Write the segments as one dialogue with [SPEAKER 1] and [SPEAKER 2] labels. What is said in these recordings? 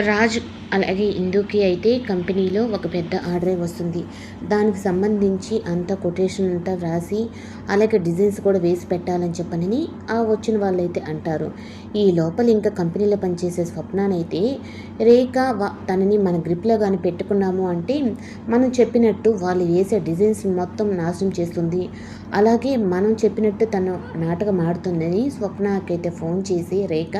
[SPEAKER 1] రాజు అలాగే ఇందుకి అయితే కంపెనీలో ఒక పెద్ద ఆర్డరే వస్తుంది. దానికి సంబంధించి అంతా కొటేషన్ అంతా వ్రాసి అలాగే డిజైన్స్ కూడా వేసి పెట్టాలని చెప్పనని ఆ వచ్చిన వాళ్ళైతే అంటారు. ఈ లోపల ఇంకా కంపెనీలో పనిచేసే స్వప్నానైతే రేఖ తనని మన గ్రిప్లో కానీ పెట్టుకున్నాము అంటే మనం చెప్పినట్టు వాళ్ళు వేసే డిజైన్స్ మొత్తం నాశనం చేస్తుంది. అలాగే మనం చెప్పినట్టు తను నాటకం ఆడుతుందని స్వప్నకైతే ఫోన్ చేసి రేఖ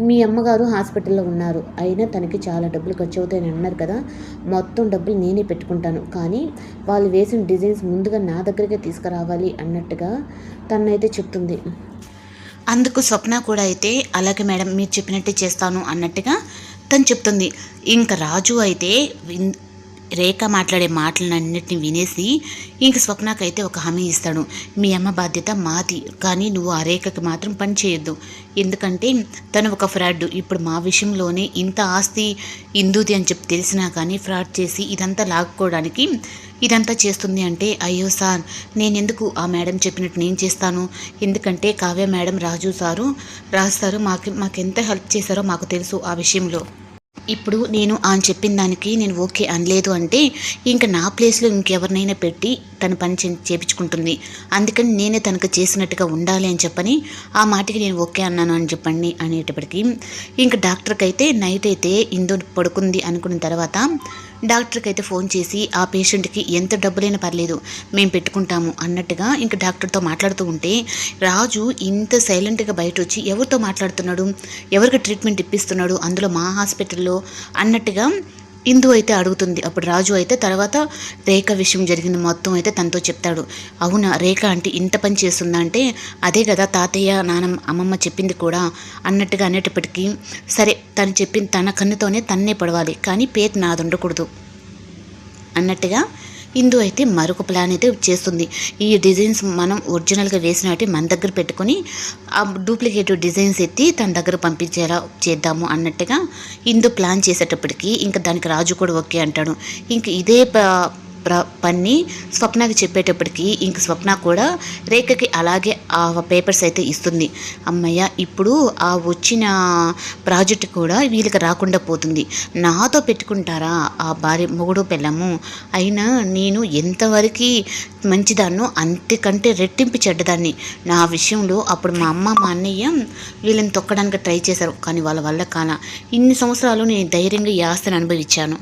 [SPEAKER 1] మీ అమ్మగారు హాస్పిటల్లో ఉన్నారు. అయినా తనకి చాలా డబ్బులు ఖర్చు అవుతాయని అన్నారు కదా, మొత్తం డబ్బులు నేనే పెట్టుకుంటాను. కానీ వాళ్ళు వేసిన డిజైన్స్ ముందుగా నా దగ్గరికే తీసుకురావాలి అన్నట్టుగా తనైతే చెప్తుంది.
[SPEAKER 2] అందుకు స్వప్న కూడా అయితే అలాగే మేడం మీరు చెప్పినట్టే చేస్తాను అన్నట్టుగా తను చెప్తుంది. ఇంకా రాజు అయితే రేఖ మాట్లాడే మాటలన్నిటిని వినేసి ఇంక స్వప్నకైతే ఒక హామీ ఇస్తాడు. మీ అమ్మ బాధ్యత మాది, కానీ నువ్వు ఆ రేఖకి మాత్రం పని చేయొద్దు. ఎందుకంటే తను ఒక ఫ్రాడ్. ఇప్పుడు మా విషయంలోనే ఇంత ఆస్తి ఇందుది అని చెప్పి తెలిసినా కానీ ఫ్రాడ్ చేసి ఇదంతా లాక్కోవడానికి ఇదంతా చేస్తుంది అంటే, అయ్యో సార్ నేనెందుకు ఆ మేడం చెప్పినట్టు నేను చేస్తాను. ఎందుకంటే కావ్య మేడం రాజు సారు మాకెంత హెల్ప్ చేశారో మాకు తెలుసు ఆ విషయంలో. ఇప్పుడు నేను ఆయన చెప్పిన దానికి నేను ఓకే అనలేదు అంటే ఇంకా నా ప్లేస్లో ఇంకెవరినైనా పెట్టి తన పని చేపించుకుంటుంది. అందుకని నేనే తనకు చేసినట్టుగా ఉండాలి అని చెప్పని ఆ మాటకి నేను ఓకే అన్నాను అని చెప్పండి అనేటప్పటికీ ఇంకా డాక్టర్కి అయితే నైట్ అయితే ఇందు పడుకుంది అనుకున్న తర్వాత డాక్టర్కి అయితే ఫోన్ చేసి ఆ పేషెంట్కి ఎంత డబ్బులైనా పర్లేదు మేము పెట్టుకుంటాము అన్నట్టుగా ఇంకా డాక్టర్తో మాట్లాడుతూ ఉంటే రాజు ఇంత సైలెంట్గా బయట వచ్చి ఎవరితో మాట్లాడుతున్నాడు, ఎవరికి ట్రీట్మెంట్ ఇప్పిస్తున్నాడు అందులో మా హాస్పిటల్లో అన్నట్టుగా ఇందు అయితే అడుగుతుంది. అప్పుడు రాజు అయితే తర్వాత రేఖ విషయం జరిగింది మొత్తం అయితే తనతో చెప్తాడు. అవునా రేఖ అంటే ఇంత పని చేస్తుందా అంటే అదే కదా తాతయ్య నానమ్మ అమ్మమ్మ చెప్పింది కూడా అన్నట్టుగా అనేటప్పటికీ సరే తను చెప్పింది తన కన్నుతోనే తన్నే పడవాలి, కానీ పేరు నాది ఉండకూడదు అన్నట్టుగా ఇందు అయితే మరొక ప్లాన్ అయితే చేస్తుంది. ఈ డిజైన్స్ మనం ఒరిజినల్గా వేసినట్టు మన దగ్గర పెట్టుకొని ఆ డూప్లికేటివ్ డిజైన్స్ ఎత్తి తన దగ్గర పంపించేలా చేద్దాము అన్నట్టుగా ఇందు ప్లాన్ చేసేటప్పటికి ఇంకా దానికి రాజు కూడా ఓకే అంటాడు. ఇంక ఇదే పని స్వప్నకి చెప్పేటప్పటికి ఇంక స్వప్న కూడా రేఖకి అలాగే ఆ పేపర్స్ అయితే ఇస్తుంది. అమ్మయ్య ఇప్పుడు ఆ వచ్చిన ప్రాజెక్ట్ కూడా వీళ్ళకి రాకుండా పోతుంది. నాతో పెట్టుకుంటారా ఆ భార్య మొగుడు పిల్లము, అయినా నేను ఎంతవరకు మంచిదాన్నో అంతకంటే రెట్టింపు చెడ్డదాన్ని. నా విషయంలో అప్పుడు మా అమ్మ మా అన్నయ్య వీళ్ళని తొక్కడానికి ట్రై చేశారు, కానీ వాళ్ళ వల్ల కాన ఇన్ని సంవత్సరాలు నేను ధైర్యంగా ఈ ఆస్తిని అనుభవించాను.